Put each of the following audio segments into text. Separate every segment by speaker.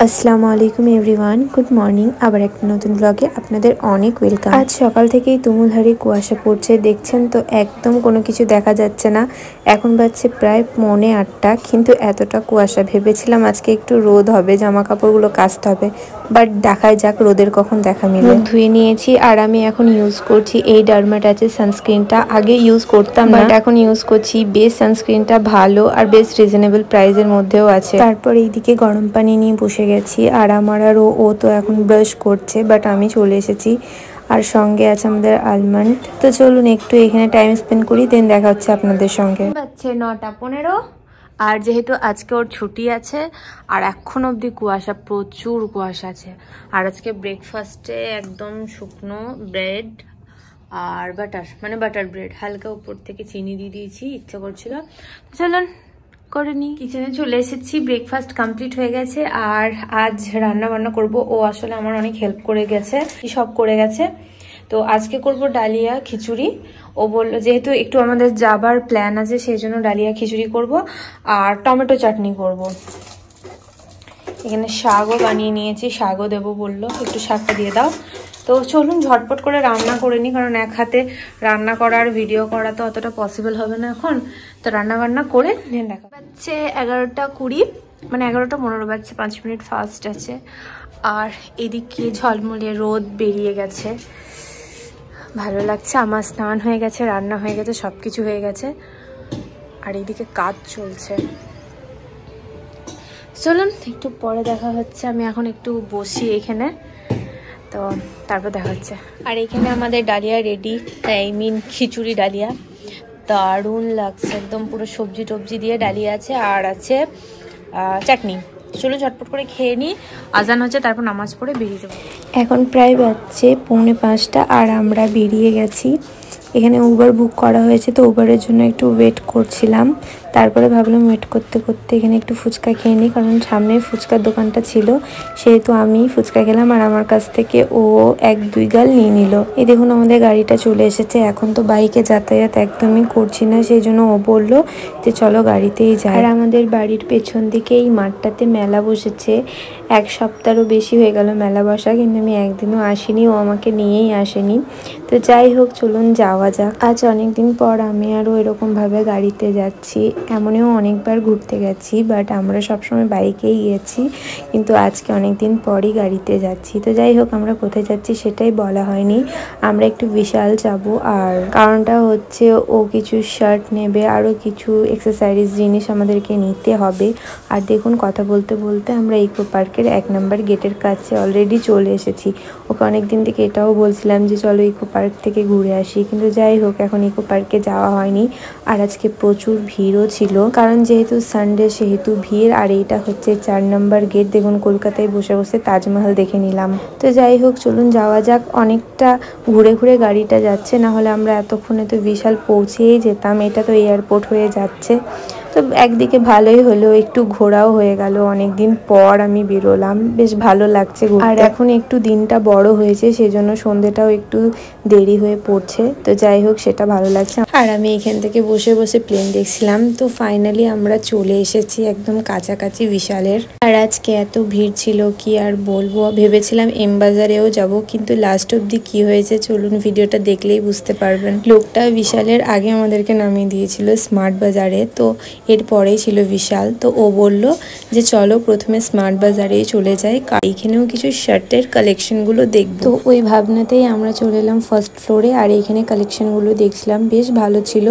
Speaker 1: আসসালামু আলাইকুম everyone, good morning. আবার একটা নতুন ব্লগে আপনাদের অনেক ওয়েলকাম। আজ সকাল থেকেই তুমুলহারি কুয়াশা পড়ছে, দেখছেন তো একদম কোনো কিছু দেখা যাচ্ছে না। এখন বাজছে প্রায় 8:45, কিন্তু এতটা কুয়াশা। ভেবেছিলাম আজকে একটু রোদ হবে, জামা কাপড়গুলো কাচতে হবে, বাট দেখাই যাক রোদের কখন দেখা মিলে। মুখ ধুয়ে নিয়েছি আর আমি এখন ইউজ করছি এই ডার্মাটাচের সানস্ক্রিনটা। আগে ইউজ করতাম না, এখন ইউজ করছি। বেস সানস্ক্রিনটা ভালো আর বেশ রিজনেবল প্রাইসের মধ্যেও আছে। তারপর এইদিকে গরম পানি নিয়ে বসে গেছি আর আমার আর ও তো এখন ব্রাশ করছে, বাট আমি চলে এসেছি। আর সঙ্গে আছে আমাদের আলমন্ড। তো চলুন একটু এখানে টাইম স্পেন্ড করি, দেন দেখা হচ্ছে আপনাদের সঙ্গে। বাজছে 9:15, আর যেহেতু আজকে ওর ছুটি আছে আর এখন অবধি কুয়াশা, প্রচুর কুয়াশা আছে। আর আজকে ব্রেকফাস্টে একদম শুকনো ব্রেড আর বাটার, মানে বাটার ব্রেড, হালকা উপর থেকে চিনি দিয়ে দিয়েছি, ইচ্ছা করছিল। চলুন করে নি। কিচেনে চলে এসেছি, ব্রেকফাস্ট কমপ্লিট হয়ে গেছে আর আজ রান্না বান্না করব। ও আসলে আমার অনেক হেল্প করে গেছে, সব করে গেছে। তো আজকে করব ডালিয়া খিচুড়ি। ও বললো যেহেতু একটু আমাদের যাবার প্ল্যান আছে, সেই জন্য ডালিয়া খিচুড়ি করব আর টমেটো চাটনি করব। এখানে শাকও বানিয়ে নিয়েছি, শাকও দেবো বললো, একটু শাকটা দিয়ে দাও। তো চলুন ঝটপট করে রান্না করে নিই, কারণ এক হাতে রান্না করা আর ভিডিও করা তো অতটা পসিবল হবে না এখন। তো রান্না বান্না করে নিয়ে দেখা পাচ্ছে 11:20, মানে 11:15 বাজছে, 5 মিনিট ফাস্ট আছে। আর এদিকে ঝলমলে রোদ বেরিয়ে গেছে, ভালো লাগছে। আমার স্নান হয়ে গেছে, রান্না হয়ে গেছে, সব কিছু হয়ে গেছে। আর এইদিকে কাজ চলছে। চলুন একটু পরে দেখা হচ্ছে। আমি এখন একটু বসি এখানে, তো তারপর দেখা হচ্ছে। আর এখানে আমাদের daliya ready, I mean khichdi daliya. দারুণ লাগছে, একদম পুরো সবজি টবজি দিয়ে ডালিয়া আছে আর আছে চাটনি। চলুন ঝটপট করে খেয়ে নিই, আজান হচ্ছে, তারপর নামাজ পড়ে বেরিয়ে যাবো। এখন প্রায় বাজছে 4:45 আর আমরা বেরিয়ে গেছি। এখানে উবার বুক করা হয়েছে, তো উবারের জন্য একটু ওয়েট করছিলাম। তারপরে ভাবলাম ওয়েট করতে করতে এখানে একটু ফুচকা খেয়ে নিই, কারণ সামনে ফুচকার দোকানটা ছিল, সেহেতু আমি ফুচকা খেলাম আর আমার কাছ থেকে ও 1-2 গাল নিয়ে নিল। এই দেখুন আমাদের গাড়িটা চলে এসেছে। এখন তো বাইকে যাতায়াত একদমই করছি না, সেই জন্য ও বললো যে চলো গাড়িতেই যাই। আর আমাদের বাড়ির পেছন দিকে এই মাঠটাতে মেলা বসেছে, 1 সপ্তাহেরও বেশি হয়ে গেল মেলা বসা, কিন্তু আমি একদিনও আসিনি, ও আমাকে নিয়েই আসেনি। তো যাই হোক চলুন যাওয়া যাক। আজ অনেকদিন পর আমি আরও এরকমভাবে গাড়িতে যাচ্ছি। এমনও অনেকবার ঘুরতে গেছি, বাট আমরা সবসময় বাইকেই গেছি, কিন্তু আজকে অনেকদিন পরই গাড়িতে যাচ্ছি। তো যাই হোক আমরা কোথায় যাচ্ছি সেটাই বলা হয়নি। আমরা একটু বিশাল যাব, আর কারণটা হচ্ছে ও কিছু শার্ট নেবে, আরও কিছু এক্সেসরিজ জিনিস আমাদেরকে নিতে হবে। আর দেখুন কথা বলতে বলতে আমরা ইকো পার্কের 1 নম্বর গেটের কাছে অলরেডি চলে এসেছি। ওকে অনেকদিন থেকে এটাও বলছিলাম যে চলো ইকো পার্ক থেকে ঘুরে আসি, কিন্তু যাই হোক এখন ইকো পার্কে যাওয়া হয়নি। আর আজকে প্রচুর ভিড়ও ছিল, কারণ যেহেতু সানডে সেহেতু ভিড়। আর এইটা হচ্ছে 4 নম্বর গেট। দেখুন কলকাতায় বসে বসে তাজমহল দেখে নিলাম। তো যাই হোক চলুন যাওয়া যাক। অনেকটা ঘুরে ঘুরে গাড়িটা যাচ্ছে, না হলে আমরা এতক্ষণে তো বিশাল পৌঁছেই যেতাম। এটা তো এয়ারপোর্ট হয়ে যাচ্ছে, তো একদিকে ভালোই হলো, একটু ঘোরাও হয়ে গেল। অনেকদিন পর আমি বেরোলাম, বেশ ভালো লাগছে। আর এখন একটু দিনটা বড় হয়েছে, সেজন্য সন্ধ্যেটাও একটু দেরি হয়ে পড়ছে। তো যাই হোক সেটা ভালো লাগছে। আর আমি এখান থেকে বসে বসে প্লেন দেখছিলাম। তো ফাইনালি আমরা চলে এসেছি একদম কাছাকাছি বিশালের। আর আজকে এত ভিড় ছিল কি আর বলবো। ভেবেছিলাম এম বাজারেও যাব, কিন্তু লাস্ট অব্দি কি হয়েছে চলুন ভিডিওটা দেখলেই বুঝতে পারবেন। লোকটা বিশালের আগে আমাদেরকে নামিয়ে দিয়েছিল স্মার্ট বাজারে, তো এরপরেই ছিল বিশাল। তো ও বলল যে চলো প্রথমে স্মার্ট বাজারেই চলে যাই, এইখানেও কিছু শার্টের কালেকশনগুলো দেখব। তো ওই ভাবনাতেই আমরা চলে এলাম ফার্স্ট ফ্লোরে, আর এইখানে কালেকশনগুলো দেখছিলাম, বেশ ভালো ছিল।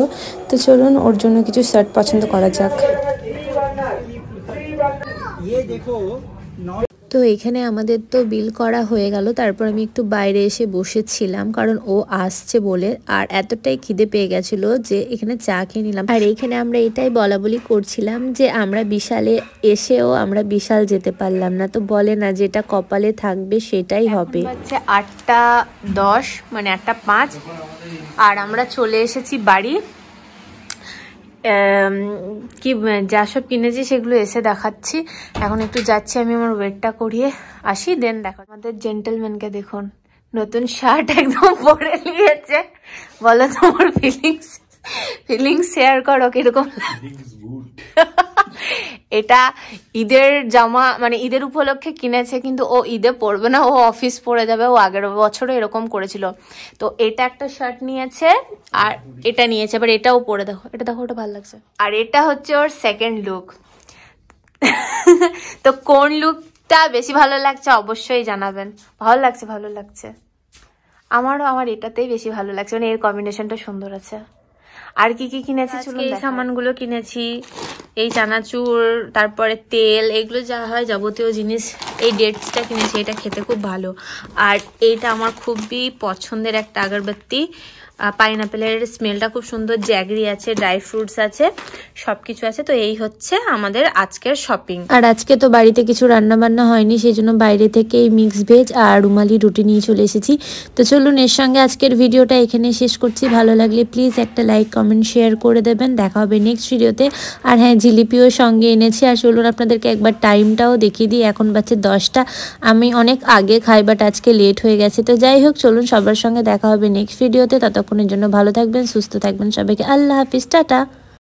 Speaker 1: তো চলুন ওর জন্য কিছু শার্ট পছন্দ করা যাক। তো এখানে আমাদের তো বিল করা হয়ে গেল। তারপর আমি একটু বাইরে এসে বসেছিলাম, কারণ ও আসছে বলে। আর এতটাই খিদে পেয়ে গেছিলো যে এখানে চা খেয়ে নিলাম। আর এইখানে আমরা এটাই বলা বলি করছিলাম যে আমরা বিশালে এসেও আমরা বিশাল যেতে পারলাম না। তো বলে না যেটা কপালে থাকবে সেটাই হবে। হচ্ছে 8:10, মানে 8:05, আর আমরা চলে এসেছি বাড়ি। কি যা সব কিনেছি সেগুলো এসে দেখাচ্ছি। এখন একটু যাচ্ছি আমি আমার ওয়েটটা করিয়ে আসি, দেন দেখো। আমাদের জেন্টলম্যানকে দেখুন, নতুন শার্ট একদম পরে নিয়েছে। বলো তোমার ফিলিংস শেয়ার করো কিরকম। এটা ঈদের জামা, মানে ঈদের উপলক্ষে কিনেছে, কিন্তু ও ঈদে পরবে না, ও অফিস পরে যাবে। ও আগের বছরও এরকম করেছিল। তো এটা একটা শার্ট নিয়েছে আর এটা নিয়েছে, এবার এটাও পরে দেখো, এটা দেখো, ওটা ভালো লাগছে। আর এটা হচ্ছে ওর সেকেন্ড লুক। তো কোন লুকটা বেশি ভালো লাগছে অবশ্যই জানাবেন। ভালো লাগছে, ভালো লাগছে আমারও। আমার এটাতেই বেশি ভালো লাগছে, মানে এর কম্বিনেশনটা সুন্দর আছে। আর কি কি কিনেছি চলুন। এই সামানগুলো কিনেছি, এই চানাচুর, তারপরে তেল, এগুলো যা হয় যাবতীয় জিনিস। এই ডেটসটা কিনেছি, এটা খেতে খুব ভালো। আর এইটা আমার খুবই পছন্দের একটা আগরবাতি, পাইনাপেলের স্মেলটা খুব সুন্দর, জ্যাগরি আছে, ড্রাই ফ্রুটস আছে, সবকিছু আছে। তো এই হচ্ছে আমাদের আজকের শপিং।
Speaker 2: আর আজকে তো বাড়িতে কিছু রান্না বান্না হয়নি, সেই জন্য বাইরে থেকে এই মিক্স ভেজ আর রুমালি রুটি নিয়ে চলে এসেছি। তো চলুন এর সঙ্গে আজকের ভিডিওটা এখানে শেষ করছি। ভালো লাগলে প্লিজ একটা লাইক কমেন্ট শেয়ার করে দেবেন। দেখা হবে নেক্সট ভিডিওতে। আর হ্যাঁ, জিলিপিও সঙ্গে এনেছি। আর চলুন আপনাদেরকে একবার টাইমটাও দেখিয়ে দিই। এখন বাজছে 10টা। আমি অনেক আগে খাই, বাট আজকে লেট হয়ে গেছে। তো যাই হোক, চলুন সবার সঙ্গে দেখা হবে নেক্সট ভিডিওতে। ততক্ষণের জন্য ভালো থাকবেন, সুস্থ থাকবেন। সবাইকে আল্লাহ হাফিজ, টাটা।